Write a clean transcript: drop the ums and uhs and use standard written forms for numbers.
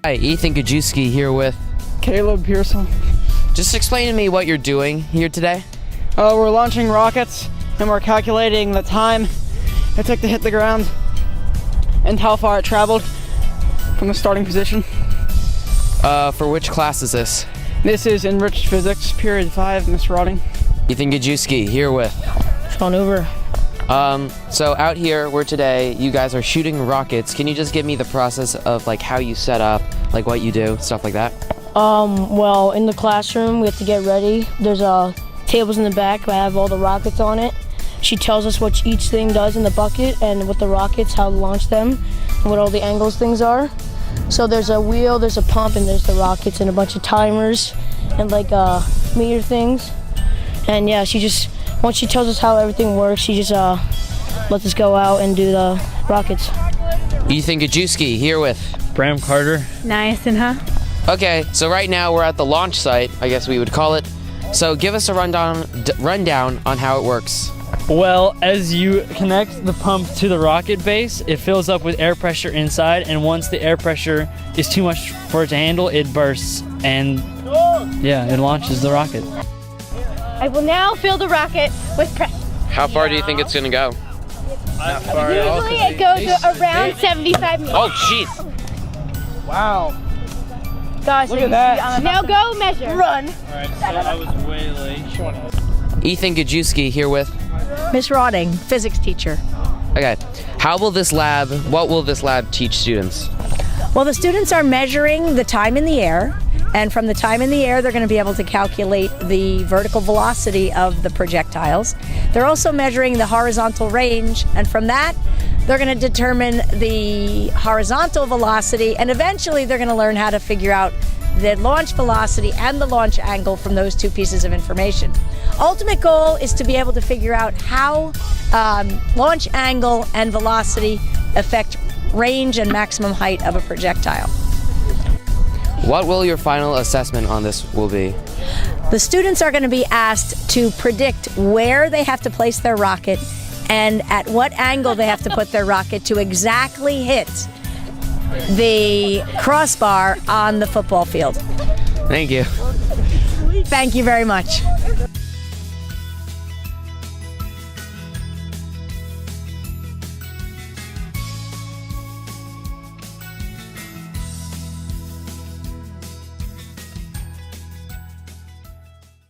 Hi, Ethan Gajewski here with... Caleb Pearson. Just explain to me what you're doing here today. We're launching rockets and we're calculating the time it took to hit the ground and how far it traveled from the starting position. For which class is this? This is Enriched Physics, Period 5, Miss Rodding. Ethan Gajewski here with... Sean Uber. So out here, today, you guys are shooting rockets. Can you just give me the process of like how you set up, like what you do, stuff like that? Well, in the classroom, we have to get ready. There's tables in the back. I have all the rockets on it. She tells us what each thing does in the bucket and with the rockets, how to launch them, and what all the angles things are. So there's a wheel, there's a pump, and there's the rockets and a bunch of timers and like meter things. And yeah, once she tells us how everything works, she just lets us go out and do the rockets. Ethan Gajewski here with... Bram Carter. Niacin, huh? Okay, so right now we're at the launch site, I guess we would call it. So give us a rundown on how it works. Well, as you connect the pump to the rocket base, it fills up with air pressure inside, and once the air pressure is too much for it to handle, it bursts, and yeah, it launches the rocket. I will now fill the rocket with pressure. How far do you think it's gonna go? Usually it goes around 75 meters. Oh, jeez. Wow. Gosh, Look at that. Now go measure. Run. Alright, so I was way late. Ethan Gajewski here with... Miss Rodding, physics teacher. Okay, what will this lab teach students? Well, the students are measuring the time in the air, and from the time in the air, they're going to be able to calculate the vertical velocity of the projectiles. They're also measuring the horizontal range, and from that, they're going to determine the horizontal velocity, and eventually they're going to learn how to figure out the launch velocity and the launch angle from those two pieces of information. Ultimate goal is to be able to figure out how launch angle and velocity affect range and maximum height of a projectile. What will your final assessment on this will be? The students are going to be asked to predict where they have to place their rocket and at what angle they have to put their rocket to exactly hit the crossbar on the football field. Thank you. Thank you very much.